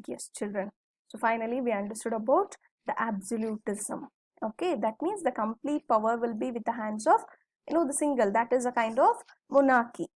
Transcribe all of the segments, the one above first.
Yes, children. So finally we understood about the absolutism. Okay, that means the complete power will be with the hands of, the single, that is a kind of monarchy.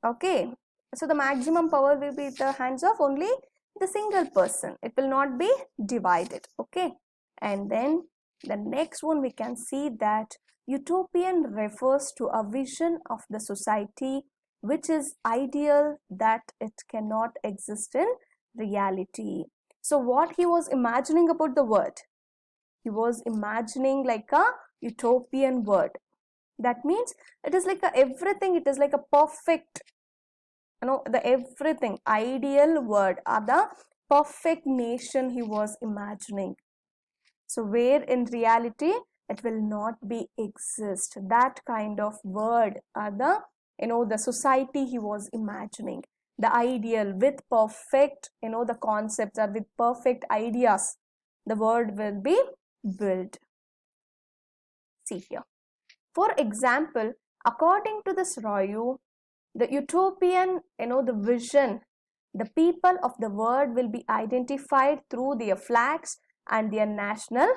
Okay, so the maximum power will be the hands of only the single person. It will not be divided. Okay, and then the next one we can see that utopian refers to a vision of the society which is ideal that it cannot exist in reality. So what he was imagining about the world, he was imagining like a utopian world. That means it is like a everything, it is like a perfect, the everything ideal world or the perfect nation he was imagining. So where in reality it will not be exist, that kind of world or the society he was imagining, the ideal with perfect, the concepts or with perfect ideas, the world will be built. See here, for example, according to this Sorrieu, the utopian, the vision, the people of the world will be identified through their flags and their national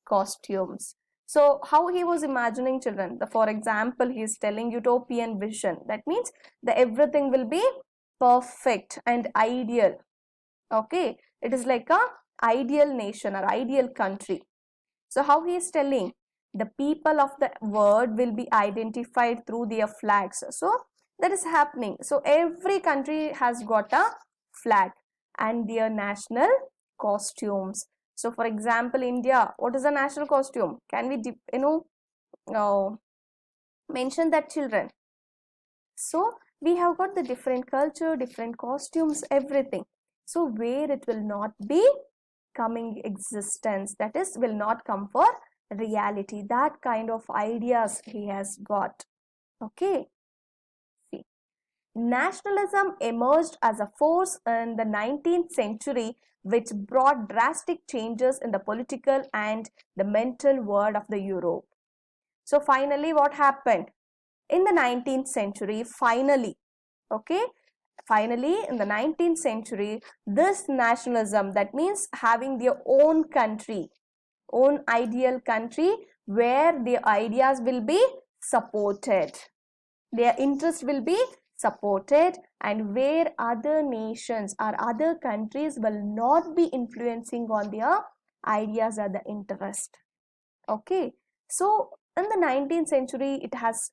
costumes. So how he was imagining, children, for example, he is telling utopian vision, that means the everything will be perfect and ideal. Okay, it is like a ideal nation or ideal country. So how he is telling, the people of the world will be identified through their flags. So that is happening. So every country has got a flag and their national costumes. So for example, India, what is the national costume? Can we mention that, children? So we have got the different culture, different costumes, everything. So where it will not be coming existence, that is will not come for reality, that kind of ideas he has got. Okay, see, nationalism emerged as a force in the 19th century which brought drastic changes in the political and the mental world of the Europe. So finally what happened in the 19th century? Finally, okay, finally in the 19th century, this nationalism, that means having their own country, own ideal country where their ideas will be supported, their interest will be supported, and where other nations or other countries will not be influencing on their ideas or the interest. Okay, so in the 19th century it has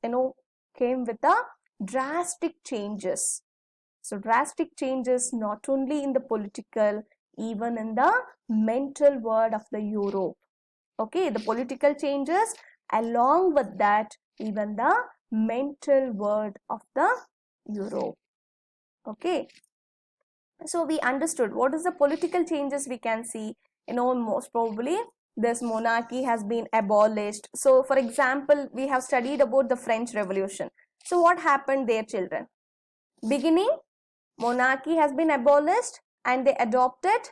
came with the drastic changes. So drastic changes not only in the political, even in the mental world of the Europe. Okay, the political changes, along with that even the mental world of the Europe. Okay, so we understood what is the political changes we can see. Most probably this monarchy has been abolished. So for example, we have studied about the French Revolution. So what happened there, children? Beginning, monarchy has been abolished and they adopted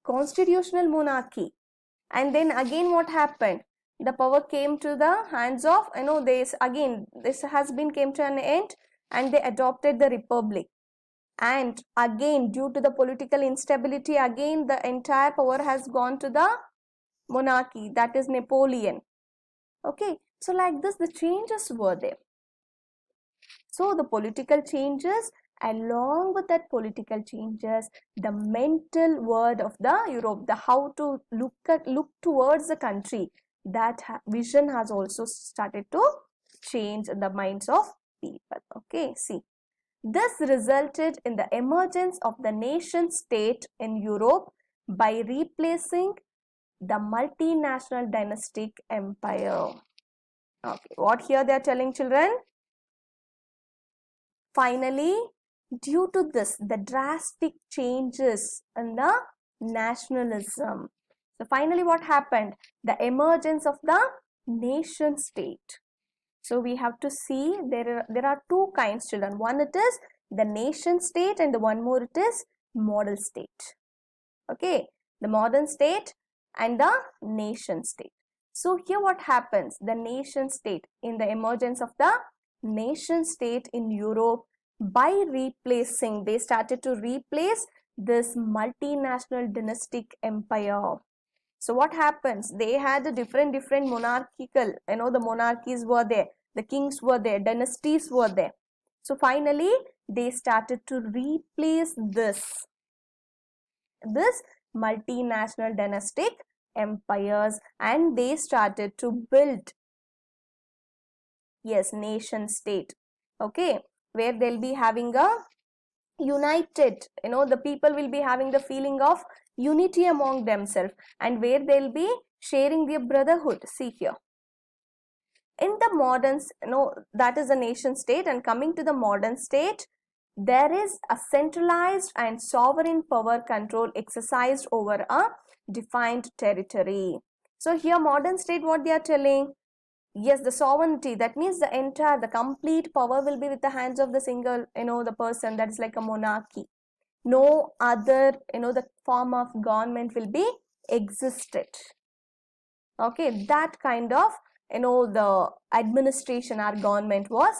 constitutional monarchy. And then again what happened? The power came to the hands of, this has been came to an end and they adopted the republic. And again, due to the political instability, again the entire power has gone to the monarchy, that is Napoleon. Okay, so like this the changes were there. So the political changes, along with that political changes, the mental world of the Europe, the how to look towards the country, that vision has also started to change in the minds of people. Okay, see, this resulted in the emergence of the nation state in Europe by replacing the multinational dynastic empire. Okay, what here they are telling, children? Finally, due to this, the drastic changes in the nationalism. So finally what happened? The emergence of the nation state. So we have to see there are two kinds, children. One, it is the nation state, and the one more, it is model state. Okay, the modern state and the nation state. So here what happens? The nation state, in the emergence of the nation state in Europe, by replacing, they started to replace this multinational dynastic empire. So what happens? They had a different monarchical, the monarchies were there, the kings were there, dynasties were there. So finally, they started to replace this multinational dynastic empires, and they started to build, yes, nation state, okay, where they'll be having a united, the people will be having the feeling of unity among themselves, and where they'll be sharing their brotherhood. See here, in the modern, that is a nation state, and coming to the modern state, there is a centralized and sovereign power control exercised over a defined territory. So here modern state, what they are telling, yes, the sovereignty, that means the complete power will be with the hands of the single, the person, that is like a monarchy. No other, the form of government will be existed. Okay, that kind of, the administration, our government was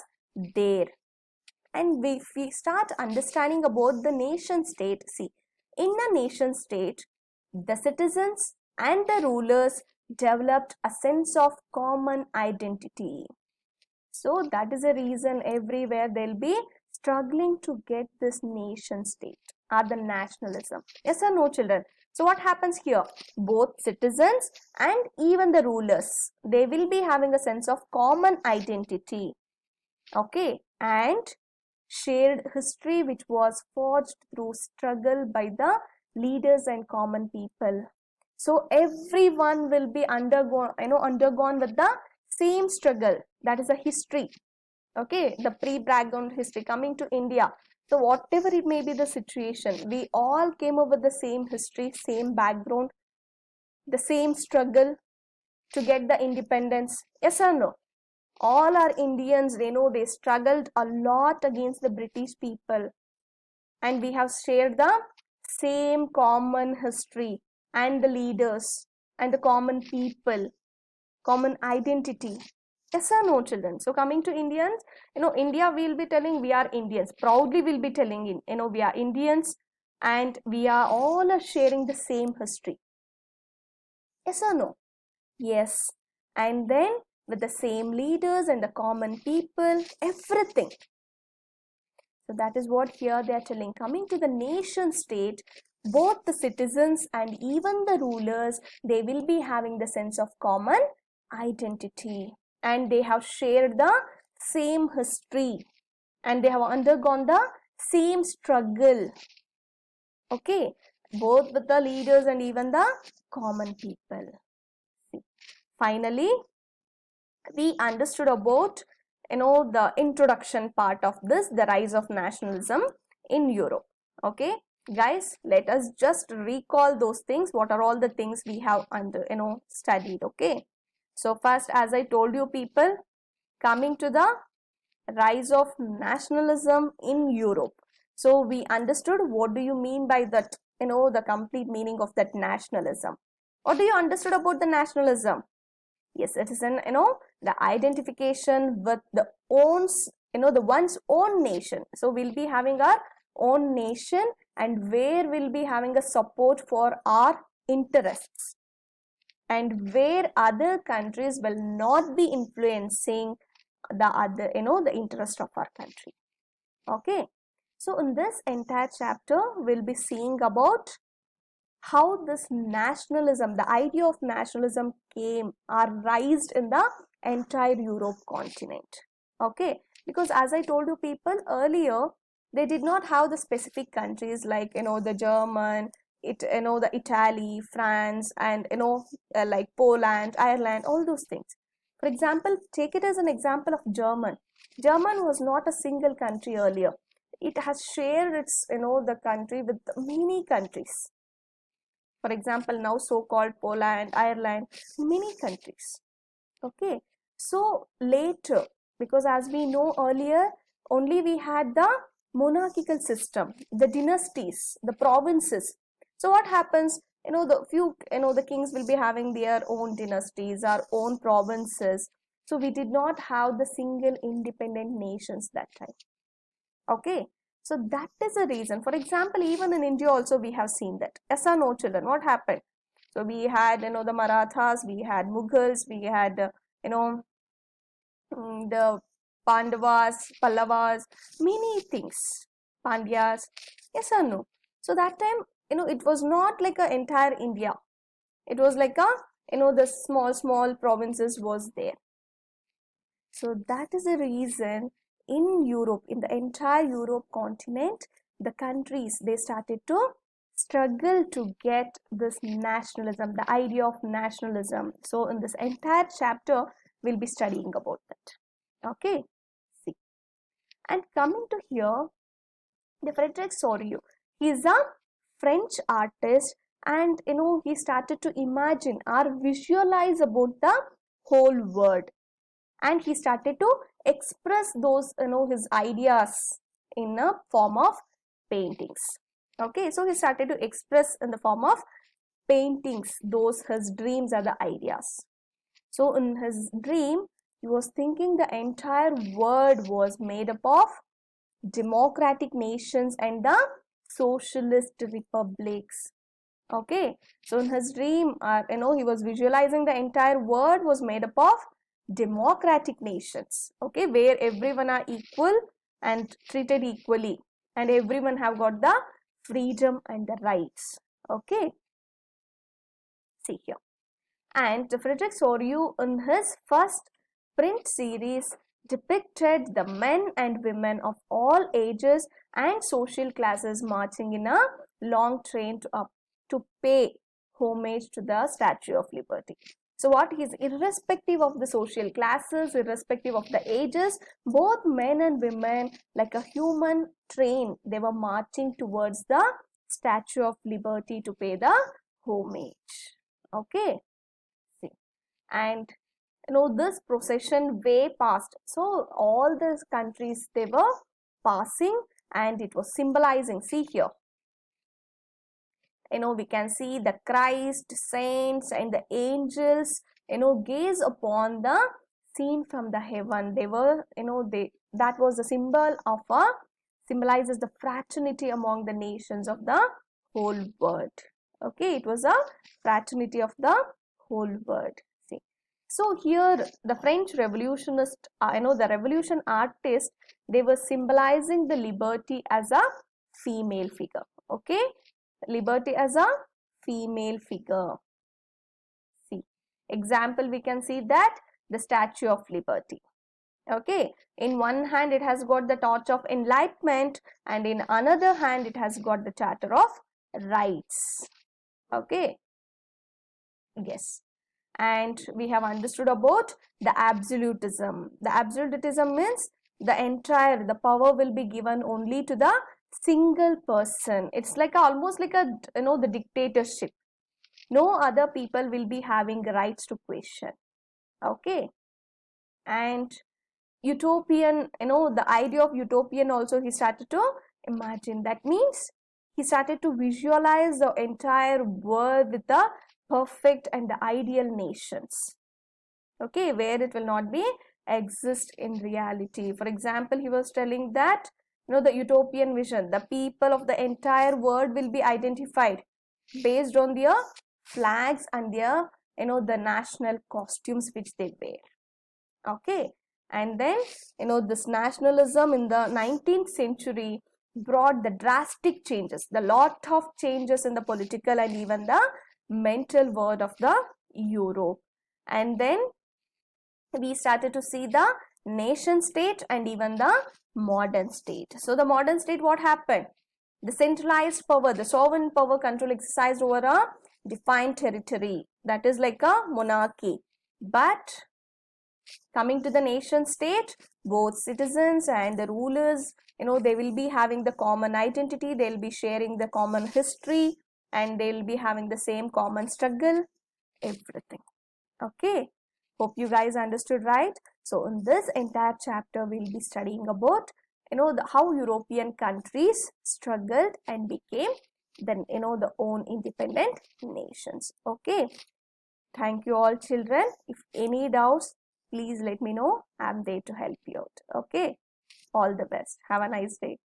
there. And if we start understanding about the nation state, see, in a nation state, the citizens and the rulers developed a sense of common identity. So that is a reason everywhere they'll be struggling to get this nation state or the nationalism. Yes or no, children? So what happens here? Both citizens and even the rulers, they will be having a sense of common identity, okay, and shared history which was forged through struggle by the leaders and common people. So everyone will be undergone with the same struggle, that is a history, okay, the pre-background history. Coming to India, so whatever it may be the situation, we all came up with the same history, same background, the same struggle to get the independence. Yes or no? All our Indians, they struggled a lot against the British people, and we have shared the same common history and the leaders and the common people, common identity. Yes or no, children? So coming to Indians, India, we'll be telling we are Indians. Proudly we'll be telling, we are Indians, and we are all sharing the same history. Yes or no? Yes. And then with the same leaders and the common people, everything. So that is what here they are telling. Coming to the nation state, both the citizens and even the rulers, they will be having the sense of common identity, and they have shared the same history, and they have undergone the same struggle, okay, both with the leaders and even the common people. Finally, we understood about, the introduction part of this, the rise of nationalism in Europe. Okay, guys, let us just recall those things, what are all the things we have studied. Okay, so first, as I told you people, coming to the rise of nationalism in Europe. So we understood what do you mean by that, the complete meaning of that nationalism. What do you understood about the nationalism? Yes, it is an, the identification with the the one's own nation. So we'll be having our own nation, and where we'll be having a support for our interests, and where other countries will not be influencing the other, the interest of our country. Okay, so in this entire chapter, we'll be seeing about how this nationalism, the idea of nationalism came or rised in the entire Europe continent. Okay, because as I told you people earlier, they did not have the specific countries like, the German, the Italy, France, and, like Poland, Ireland, all those things. For example, take it as an example of German. German was not a single country earlier. It has shared its, the country with many countries. For example, now so-called Poland, Ireland, many countries. Okay, so later, because as we know earlier, only we had the monarchical system, the dynasties, the provinces. So what happens? The kings will be having their own dynasties, our own provinces. So we did not have the single independent nations that time. Okay, so that is a reason. For example, even in India also we have seen that. Yes or no, children? What happened? So we had, the Marathas, we had Mughals, we had, the Pandavas, Pallavas, many things. Pandyas. Yes or no? So that time, it was not like a entire India. It was like a, the small provinces was there. So that is the reason in Europe, in the entire Europe continent, the countries, they started to struggle to get this nationalism, the idea of nationalism. So in this entire chapter, we'll be studying about that. Okay, see. And coming to here, the Frederic Sorrieu, he is a French artist, and he started to imagine or visualize about the whole world, and he started to express those his ideas in a form of paintings. Okay, so he started to express in the form of paintings those his dreams are the ideas. So in his dream, he was thinking the entire world was made up of democratic nations and the socialist republics. Okay, so in his dream, he was visualizing the entire world was made up of democratic nations. Okay, where everyone are equal and treated equally, and everyone have got the freedom and the rights. Okay, see here. And Frederic Sorrieu in his first print series depicted the men and women of all ages and social classes marching in a long train to pay homage to the Statue of Liberty. So what is irrespective of the social classes, irrespective of the ages, both men and women like a human train, they were marching towards the Statue of Liberty to pay the homage. Okay, see. And this procession way past. So all these countries, they were passing, and it was symbolizing. See here. We can see the Christ, saints, and the angels, gaze upon the scene from the heaven. They were, that was the symbol of symbolizes the fraternity among the nations of the whole world. Okay, it was a fraternity of the whole world. See, so here the French revolutionist, the revolution artist, they were symbolizing the liberty as a female figure. Okay, liberty as a female figure. See, example, we can see that the Statue of Liberty. Okay, in one hand it has got the torch of enlightenment, and in another hand it has got the Charter of Rights. Okay, yes. And we have understood about the absolutism. The absolutism means the power will be given only to the single person. It's like almost like a, the dictatorship. No other people will be having rights to question. Okay. And utopian, the idea of utopian also he started to imagine. That means he started to visualize the entire world with the perfect and the ideal nations. Okay, where it will not be exist in reality. For example, he was telling that the utopian vision, the people of the entire world will be identified based on their flags and their the national costumes which they wear. Okay, and then this nationalism in the 19th century brought the drastic changes, the lot of changes in the political and even the mental world of the Europe. And then we started to see the nation state and even the modern state. So the modern state, what happened? The centralized power, the sovereign power control exercised over a defined territory, that is like a monarchy. But coming to the nation state, both citizens and the rulers, they will be having the common identity, they'll be sharing the common history, and they'll be having the same common struggle, everything. Okay, hope you guys understood, right? So in this entire chapter, we'll be studying about how European countries struggled and became then the own independent nations. Okay, thank you all children. If any doubts, please let me know. I'm there to help you out. Okay. All the best. Have a nice day.